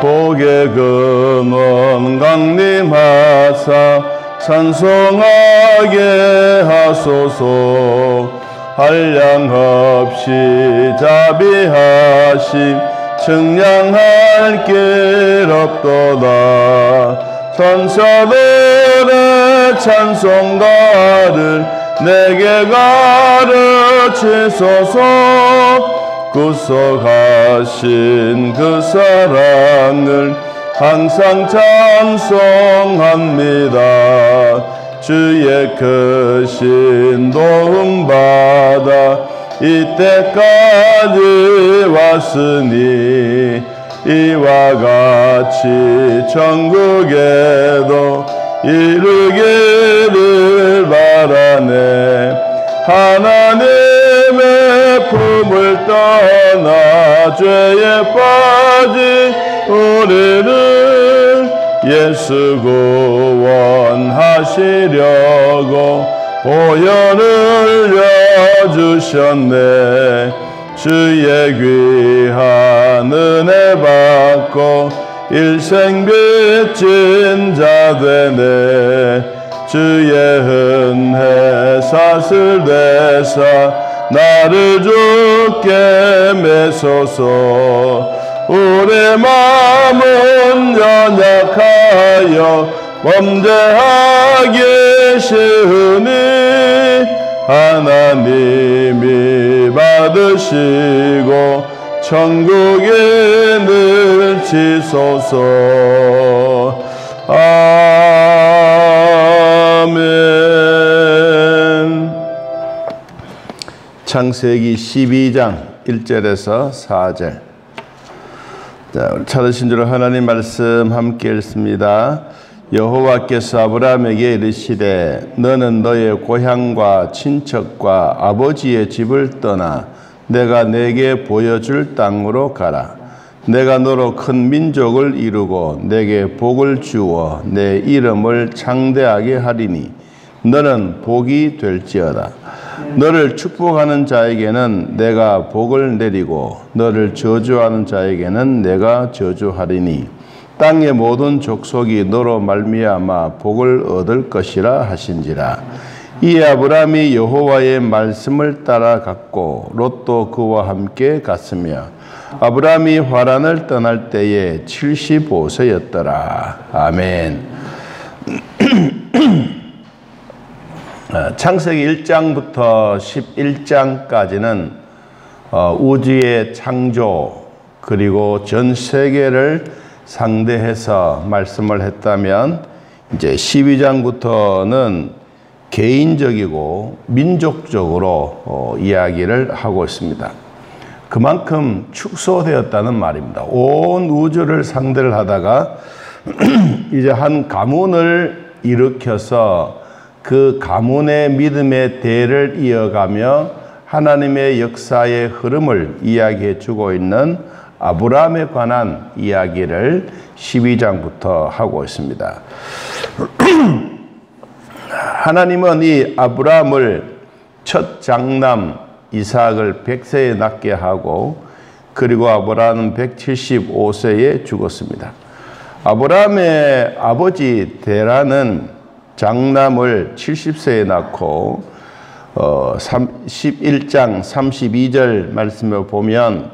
복의 근원 강림하사 찬송하게 하소서. 한량없이 자비하심 측량할 길 없도다. 천사들의 찬송가를 내게 가르치소서. 구속하신 그 사랑을 항상 찬송합니다. 주의 크신 도움받아 이때까지 왔으니 이와 같이 천국에도 이르기를 바라네. 하나님의 품을 떠나 죄에 빠진 우리를 예수 구원하시려고 보혈을 여주셨네. 주의 귀한 은혜 받고 일생 빚진 자 되네. 주의 은혜 사슬대사 나를 주께 매소서. 우리 마음은 연약하여 범죄하기 쉬우니 하나님이 받으시고 천국에 넣으시소서. 아멘. 창세기 12장 1절에서 4절. 자, 우리 찾으신 줄 하나님 말씀 함께 읽습니다. 여호와께서 아브라함에게 이르시되 너는 너의 고향과 친척과 아버지의 집을 떠나 내가 내게 보여줄 땅으로 가라. 내가 너로 큰 민족을 이루고 내게 복을 주어 내 이름을 창대하게 하리니 너는 복이 될지어다. 너를 축복하는 자에게는 내가 복을 내리고 너를 저주하는 자에게는 내가 저주하리니 땅의 모든 족속이 너로 말미암아 복을 얻을 것이라 하신지라. 이에 아브라함이 여호와의 말씀을 따라갔고 롯도 그와 함께 갔으며 아브라함이 화란을 떠날 때에 75세였더라. 아멘. 창세기 1장부터 11장까지는 우주의 창조 그리고 전 세계를 상대해서 말씀을 했다면 이제 12장부터는 개인적이고 민족적으로 이야기를 하고 있습니다. 그만큼 축소되었다는 말입니다. 온 우주를 상대를 하다가 이제 한 가문을 일으켜서 그 가문의 믿음의 대를 이어가며 하나님의 역사의 흐름을 이야기해 주고 있는 아브라함에 관한 이야기를 12장부터 하고 있습니다. 하나님은 이 아브라함을 첫 장남 이삭을 100세에 낳게 하고 그리고 아브라함은 175세에 죽었습니다. 아브라함의 아버지 데라는 장남을 70세에 낳고 11장 32절 말씀을 보면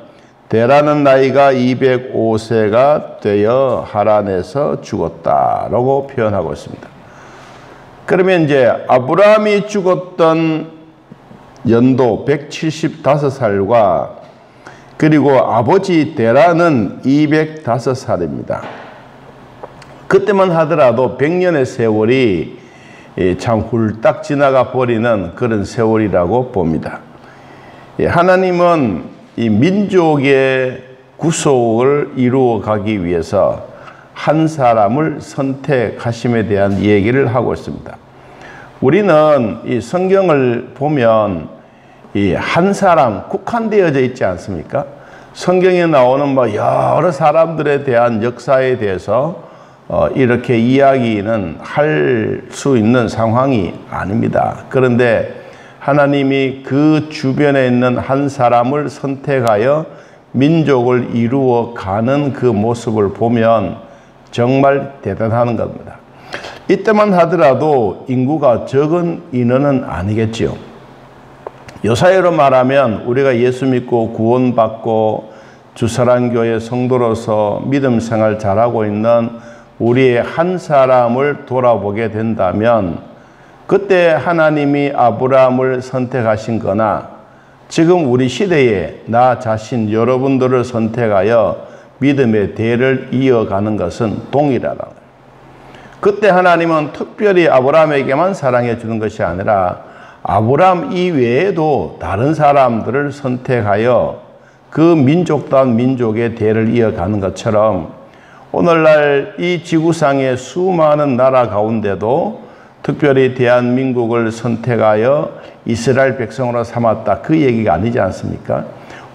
데라는 나이가 205세가 되어 하란에서 죽었다라고 표현하고 있습니다. 그러면 이제 아브라함이 죽었던 연도 175살과 그리고 아버지 데라는 205살입니다. 그때만 하더라도 100년의 세월이 참 훌딱 지나가 버리는 그런 세월이라고 봅니다. 하나님은 이 민족의 구속을 이루어 가기 위해서 한 사람을 선택하심에 대한 얘기를 하고 있습니다. 우리는 이 성경을 보면 이 한 사람 국한되어져 있지 않습니까? 성경에 나오는 여러 사람들에 대한 역사에 대해서 이렇게 이야기는 할 수 있는 상황이 아닙니다. 그런데 하나님이 그 주변에 있는 한 사람을 선택하여 민족을 이루어 가는 그 모습을 보면 정말 대단한 겁니다. 이때만 하더라도 인구가 적은 인원은 아니겠지요. 요사이로 말하면 우리가 예수 믿고 구원받고 주사랑교회 성도로서 믿음 생활 잘하고 있는 우리의 한 사람을 돌아보게 된다면 그때 하나님이 아브라함을 선택하신 거나 지금 우리 시대에 나 자신 여러분들을 선택하여 믿음의 대를 이어가는 것은 동일하다. 그때 하나님은 특별히 아브라함에게만 사랑해 주는 것이 아니라 아브라함 이외에도 다른 사람들을 선택하여 그 민족다운 민족의 대를 이어가는 것처럼 오늘날 이 지구상의 수많은 나라 가운데도 특별히 대한민국을 선택하여 이스라엘 백성으로 삼았다. 그 얘기가 아니지 않습니까?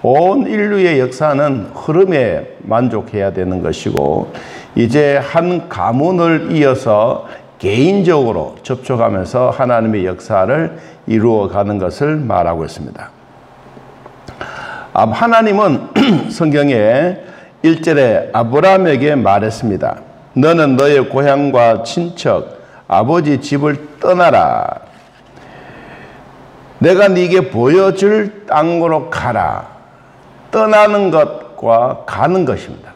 온 인류의 역사는 흐름에 만족해야 되는 것이고 이제 한 가문을 이어서 개인적으로 접촉하면서 하나님의 역사를 이루어가는 것을 말하고 있습니다. 하나님은 성경에 1절에 아브라함에게 말했습니다. 너는 너의 고향과 친척, 아버지 집을 떠나라. 내가 네게 보여줄 땅으로 가라. 떠나는 것과 가는 것입니다.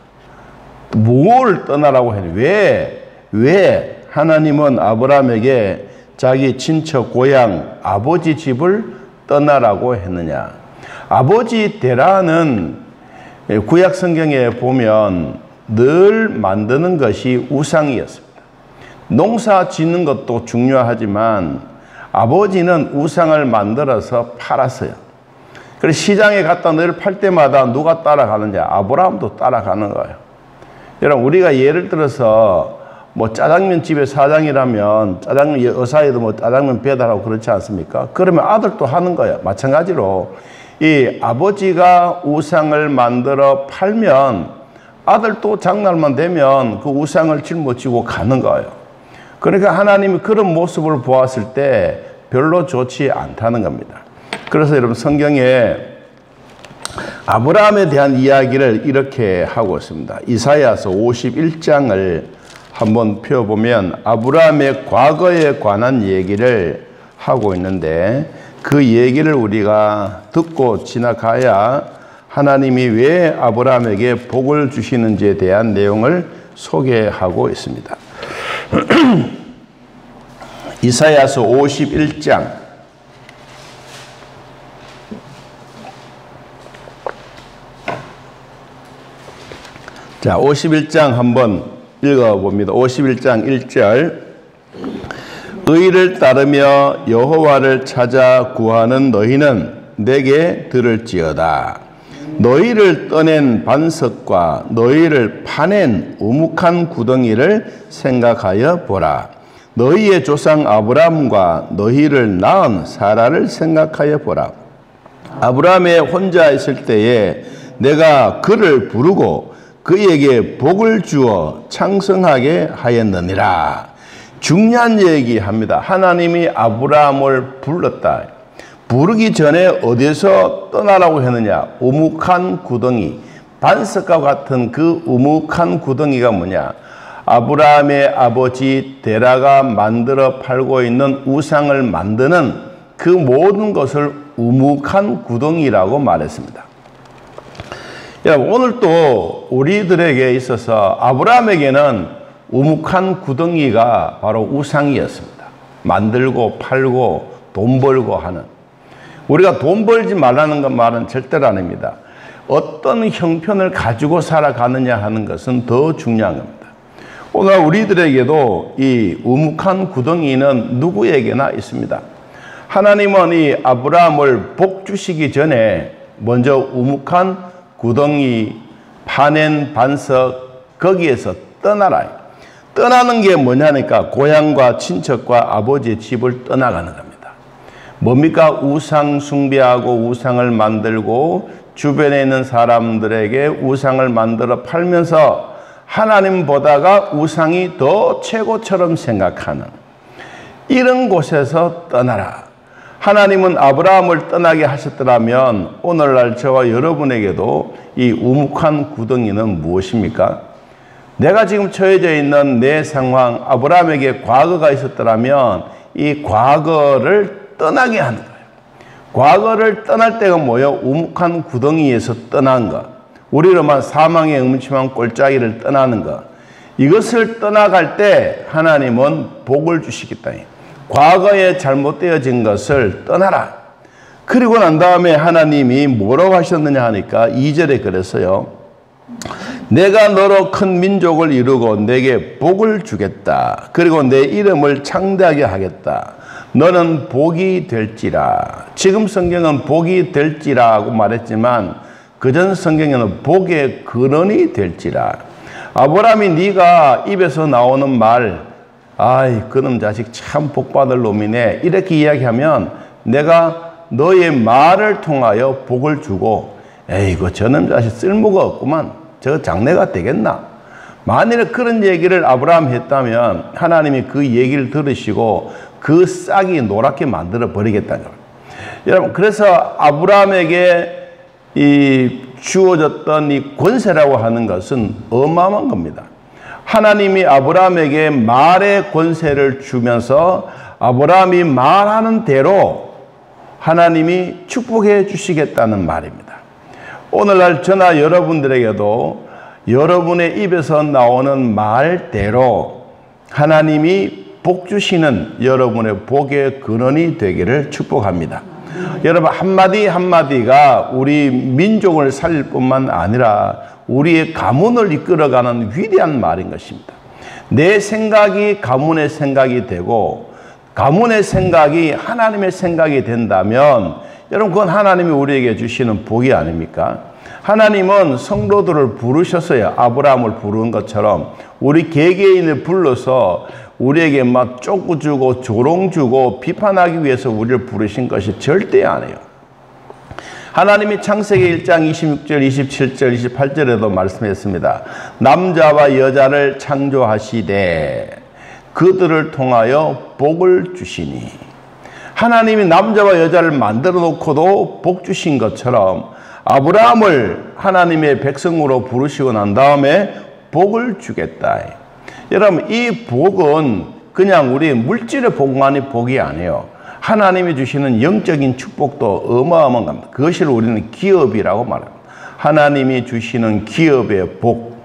뭘 떠나라고 해요? 왜 하나님은 아브라함에게 자기 친척, 고향, 아버지 집을 떠나라고 했느냐? 아버지 데라는 구약 성경에 보면 늘 만드는 것이 우상이었습니다. 농사 짓는 것도 중요하지만 아버지는 우상을 만들어서 팔았어요. 그래서 시장에 갖다 늘 팔 때마다 누가 따라가느냐? 아브라함도 따라가는 거예요. 여러분, 우리가 예를 들어서 뭐 짜장면 집의 사장이라면 짜장면 여사에도 뭐 짜장면 배달하고 그렇지 않습니까? 그러면 아들도 하는 거예요. 마찬가지로 이 아버지가 우상을 만들어 팔면 아들도 장날만 되면 그 우상을 짊어지고 가는 거예요. 그러니까 하나님이 그런 모습을 보았을 때 별로 좋지 않다는 겁니다. 그래서 여러분 성경에 아브라함에 대한 이야기를 이렇게 하고 있습니다. 이사야서 51장을 한번 펴보면 아브라함의 과거에 관한 얘기를 하고 있는데 그 얘기를 우리가 듣고 지나가야 하나님이 왜 아브라함에게 복을 주시는지에 대한 내용을 소개하고 있습니다. 이사야서 51장 자, 51장 한번 읽어봅니다. 51장 1절 의를 따르며 여호와를 찾아 구하는 너희는 내게 들을지어다. 너희를 떠낸 반석과 너희를 파낸 우묵한 구덩이를 생각하여 보라. 너희의 조상 아브라함과 너희를 낳은 사라를 생각하여 보라. 아브라함이 혼자 있을 때에 내가 그를 부르고 그에게 복을 주어 창성하게 하였느니라. 중요한 얘기합니다. 하나님이 아브라함을 불렀다. 부르기 전에 어디서 떠나라고 했느냐? 우묵한 구덩이, 반석과 같은 그 우묵한 구덩이가 뭐냐? 아브라함의 아버지 데라가 만들어 팔고 있는 우상을 만드는 그 모든 것을 우묵한 구덩이라고 말했습니다. 여러분, 오늘 또 우리들에게 있어서 아브라함에게는 우묵한 구덩이가 바로 우상이었습니다. 만들고 팔고 돈 벌고 하는. 우리가 돈 벌지 말라는 말은 절대로 아닙니다. 어떤 형편을 가지고 살아가느냐 하는 것은 더 중요한 겁니다. 오늘 우리들에게도 이 우묵한 구덩이는 누구에게나 있습니다. 하나님은 이 아브라함을 복 주시기 전에 먼저 우묵한 구덩이, 파낸 반석, 거기에서 떠나라. 떠나는 게 뭐냐니까 고향과 친척과 아버지의 집을 떠나가는 겁니다. 뭡니까? 우상 숭배하고 우상을 만들고 주변에 있는 사람들에게 우상을 만들어 팔면서 하나님보다가 우상이 더 최고처럼 생각하는 이런 곳에서 떠나라. 하나님은 아브라함을 떠나게 하셨더라면 오늘날 저와 여러분에게도 이 우묵한 구덩이는 무엇입니까? 내가 지금 처해져 있는 내 상황, 아브라함에게 과거가 있었더라면 이 과거를 떠나게 하는 거예요. 과거를 떠날 때가 뭐예요? 우묵한 구덩이에서 떠난 것. 우리로만 사망의 음침한 골짜기를 떠나는 것. 이것을 떠나갈 때 하나님은 복을 주시겠다. 과거에 잘못되어진 것을 떠나라. 그리고 난 다음에 하나님이 뭐라고 하셨느냐 하니까 2절에 그랬어요. 내가 너로 큰 민족을 이루고 내게 복을 주겠다. 그리고 내 이름을 창대하게 하겠다. 너는 복이 될지라. 지금 성경은 복이 될지라고 말했지만 그전 성경에는 복의 근원이 될지라. 아브라함이 네가 입에서 나오는 말, 아이 그놈 자식 참 복받을 놈이네, 이렇게 이야기하면 내가 너의 말을 통하여 복을 주고, 에이구 저놈 자식 쓸모가 없구만, 저 장래가 되겠나. 만일에 그런 얘기를 아브라함 했다면 하나님이 그 얘기를 들으시고 그 싹이 노랗게 만들어 버리겠다는 거예요. 여러분, 그래서 아브라함에게 이 주어졌던 이 권세라고 하는 것은 어마어마한 겁니다. 하나님이 아브라함에게 말의 권세를 주면서 아브라함이 말하는 대로 하나님이 축복해 주시겠다는 말입니다. 오늘날 저나 여러분들에게도 여러분의 입에서 나오는 말대로 하나님이 복 주시는 여러분의 복의 근원이 되기를 축복합니다. 여러분, 한마디 한마디가 우리 민족을 살릴 뿐만 아니라 우리의 가문을 이끌어가는 위대한 말인 것입니다. 내 생각이 가문의 생각이 되고 가문의 생각이 하나님의 생각이 된다면 여러분, 그건 하나님이 우리에게 주시는 복이 아닙니까? 하나님은 성도들을 부르셨어요. 아브라함을 부른 것처럼 우리 개개인을 불러서 우리에게 막 쪼꾸 주고 조롱 주고 비판하기 위해서 우리를 부르신 것이 절대 아니에요. 하나님이 창세기 1장 26절, 27절, 28절에도 말씀했습니다. 남자와 여자를 창조하시되 그들을 통하여 복을 주시니. 하나님이 남자와 여자를 만들어 놓고도 복 주신 것처럼 아브라함을 하나님의 백성으로 부르시고 난 다음에 복을 주겠다. 여러분, 이 복은 그냥 우리 물질의 복만이 복이 아니에요. 하나님이 주시는 영적인 축복도 어마어마한 겁니다. 그것을 우리는 기업이라고 말합니다. 하나님이 주시는 기업의 복.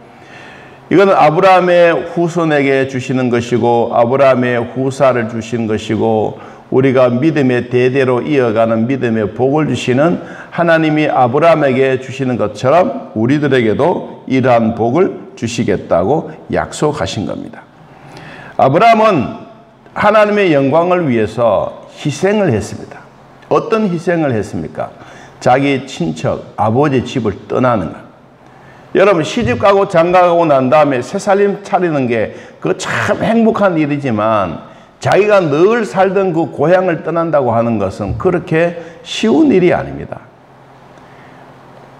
이거는 아브라함의 후손에게 주시는 것이고 아브라함의 후사를 주시는 것이고 우리가 믿음의 대대로 이어가는 믿음의 복을 주시는 하나님이 아브라함에게 주시는 것처럼 우리들에게도 이러한 복을 주시겠다고 약속하신 겁니다. 아브라함은 하나님의 영광을 위해서 희생을 했습니다. 어떤 희생을 했습니까? 자기 친척, 아버지 집을 떠나는 것. 여러분, 시집 가고 장가 가고 난 다음에 새살림 차리는 게 그 참 행복한 일이지만 자기가 늘 살던 그 고향을 떠난다고 하는 것은 그렇게 쉬운 일이 아닙니다.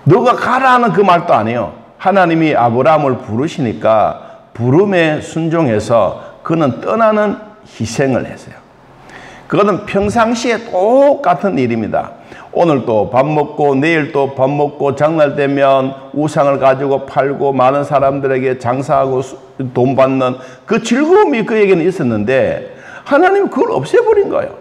너가 가라는 그 말도 아니에요. 하나님이 아브라함을 부르시니까 부름에 순종해서 그는 떠나는 희생을 했어요. 그거는 평상시에 똑같은 일입니다. 오늘 또 밥 먹고 내일 또 밥 먹고 장날 되면 우상을 가지고 팔고 많은 사람들에게 장사하고 돈 받는 그 즐거움이 그에게는 있었는데 하나님은 그걸 없애버린 거예요.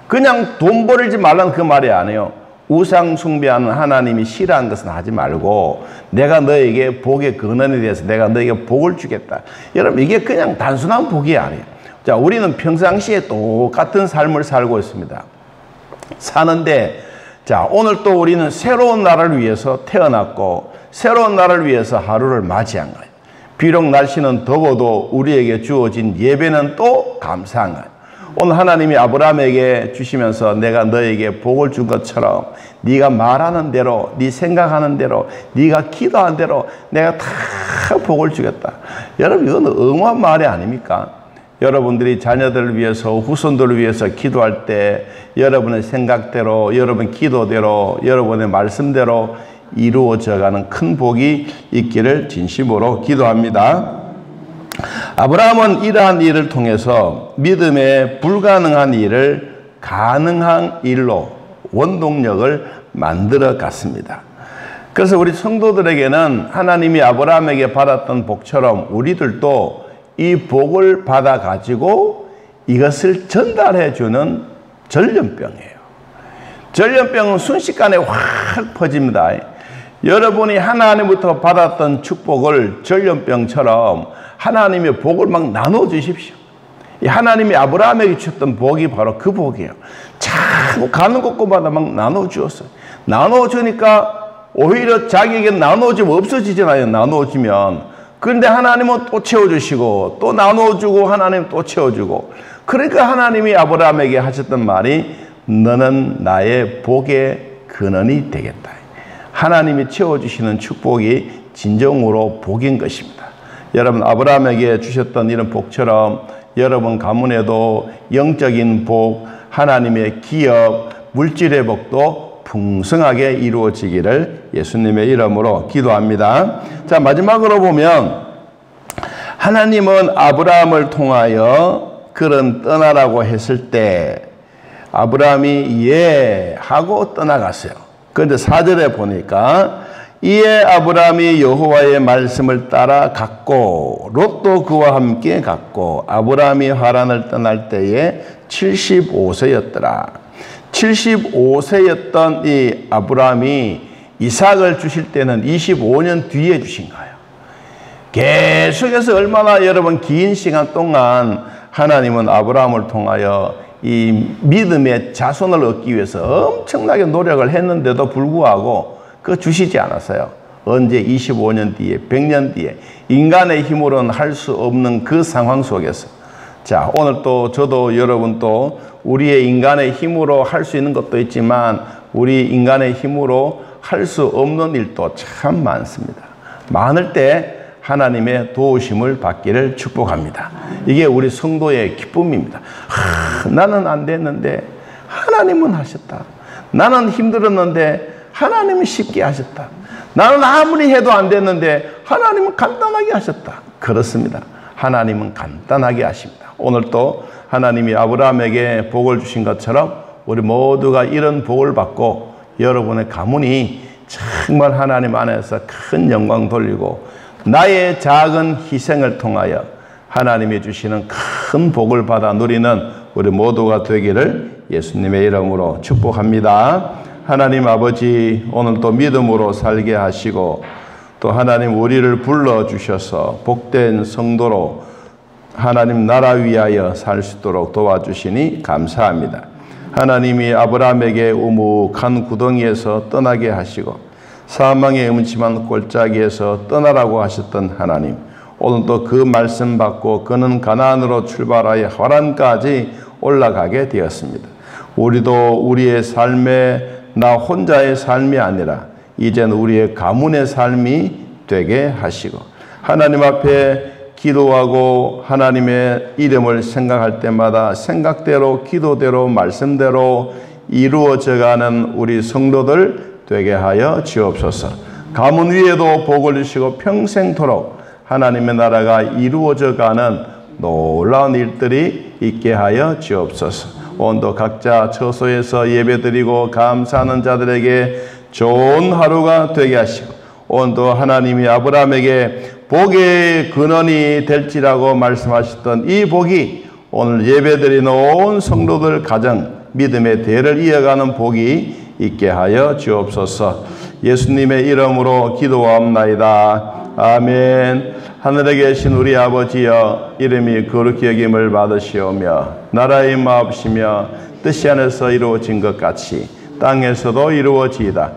그냥 돈 벌지 말라는 그 말이 아니에요. 우상 숭배하는 하나님이 싫어하는 것은 하지 말고 내가 너에게 복의 근원에 대해서 내가 너에게 복을 주겠다. 여러분, 이게 그냥 단순한 복이 아니에요. 자, 우리는 평상시에 똑같은 삶을 살고 있습니다. 사는데 자, 오늘 또 우리는 새로운 날을 위해서 태어났고 새로운 날을 위해서 하루를 맞이한 거예요. 비록 날씨는 더워도 우리에게 주어진 예배는 또 감사한 거예요. 오늘 하나님이 아브라함에게 주시면서 내가 너에게 복을 준 것처럼 네가 말하는 대로, 네 생각하는 대로, 네가 기도한 대로 내가 다 복을 주겠다. 여러분, 이건 어마어마한 말이 아닙니까? 여러분들이 자녀들을 위해서, 후손들을 위해서 기도할 때 여러분의 생각대로, 여러분 기도대로, 여러분의 말씀대로 이루어져가는 큰 복이 있기를 진심으로 기도합니다. 아브라함은 이러한 일을 통해서 믿음의 불가능한 일을 가능한 일로 원동력을 만들어 갔습니다. 그래서 우리 성도들에게는 하나님이 아브라함에게 받았던 복처럼 우리들도 이 복을 받아 가지고 이것을 전달해 주는 전염병이에요. 전염병은 순식간에 확 퍼집니다. 여러분이 하나님부터 받았던 축복을 전염병처럼 하나님의 복을 막 나눠 주십시오. 하나님이 아브라함에게 주셨던 복이 바로 그 복이에요. 자꾸 가는 곳곳마다 막 나눠 주었어요. 나눠 주니까 오히려 자기에게 나눠주면 없어지잖아요. 나눠주면. 그런데 하나님은 또 채워주시고 또 나눠주고 하나님 또 채워주고. 그러니까 하나님이 아브라함에게 하셨던 말이 너는 나의 복의 근원이 되겠다. 하나님이 채워주시는 축복이 진정으로 복인 것입니다. 여러분 아브라함에게 주셨던 이런 복처럼 여러분 가문에도 영적인 복, 하나님의 기업, 물질의 복도 풍성하게 이루어지기를 예수님의 이름으로 기도합니다. 자, 마지막으로 보면 하나님은 아브라함을 통하여 그런 떠나라고 했을 때 아브라함이 예 하고 떠나갔어요. 그런데 4절에 보니까 이에 아브라함이 여호와의 말씀을 따라 갔고 롯도 그와 함께 갔고 아브라함이 하란을 떠날 때에 75세였더라. 75세였던 이 아브라함이 이삭을 주실 때는 25년 뒤에 주신 거예요. 계속해서 얼마나 여러분 긴 시간 동안 하나님은 아브라함을 통하여 이 믿음의 자손을 얻기 위해서 엄청나게 노력을 했는데도 불구하고 그거 주시지 않았어요. 언제 25년 뒤에 100년 뒤에 인간의 힘으로는 할 수 없는 그 상황 속에서 자 오늘 또 저도 여러분 또 우리의 인간의 힘으로 할 수 있는 것도 있지만 우리 인간의 힘으로 할 수 없는 일도 참 많습니다. 많을 때 하나님의 도우심을 받기를 축복합니다. 이게 우리 성도의 기쁨입니다. 나는 안 됐는데 하나님은 하셨다. 나는 힘들었는데 하나님은 쉽게 하셨다. 나는 아무리 해도 안 됐는데 하나님은 간단하게 하셨다. 그렇습니다. 하나님은 간단하게 하십니다. 오늘 또 하나님이 아브라함에게 복을 주신 것처럼 우리 모두가 이런 복을 받고 여러분의 가문이 정말 하나님 안에서 큰 영광 돌리고 나의 작은 희생을 통하여 하나님이 주시는 큰 복을 받아 누리는 우리 모두가 되기를 예수님의 이름으로 축복합니다. 하나님 아버지 오늘도 믿음으로 살게 하시고 또 하나님 우리를 불러주셔서 복된 성도로 하나님 나라 위하여 살 수 있도록 도와주시니 감사합니다. 하나님이 아브라함에게 우묵한 구덩이에서 떠나게 하시고 사망의 음침한 골짜기에서 떠나라고 하셨던 하나님 오늘도 그 말씀 받고 그는 가나안으로 출발하여 하란까지 올라가게 되었습니다. 우리도 우리의 삶에 나 혼자의 삶이 아니라 이제는 우리의 가문의 삶이 되게 하시고 하나님 앞에 기도하고 하나님의 이름을 생각할 때마다 생각대로 기도대로 말씀대로 이루어져가는 우리 성도들 되게 하여 주옵소서. 가문 위에도 복을 주시고 평생토록 하나님의 나라가 이루어져가는 놀라운 일들이 있게 하여 주옵소서. 오늘도 각자 처소에서 예배드리고 감사하는 자들에게 좋은 하루가 되게 하시고 오늘도 하나님이 아브라함에게 복의 근원이 될지라고 말씀하셨던 이 복이 오늘 예배드리는 온 성도들 가정 믿음의 대를 이어가는 복이 있게 하여 주옵소서. 예수님의 이름으로 기도하옵나이다. 아멘. 하늘에 계신 우리 아버지여 이름이 거룩히 여김을 받으시오며 나라의 마옵시며 뜻이 안에서 이루어진 것 같이 땅에서도 이루어지이다.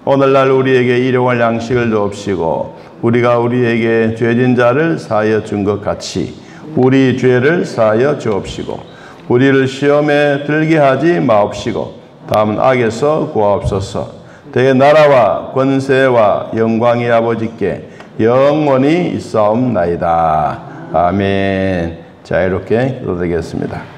오늘날 우리에게 일용할 양식을 주옵시고 우리가 우리에게 죄진 자를 사하여 준 것 같이 우리 죄를 사하여 주옵시고 우리를 시험에 들게 하지 마옵시고 다음은 악에서 구하옵소서. 대개 나라와 권세와 영광이 아버지께 영원히 있사옵나이다. 아멘. 자 이렇게 기도드리겠습니다.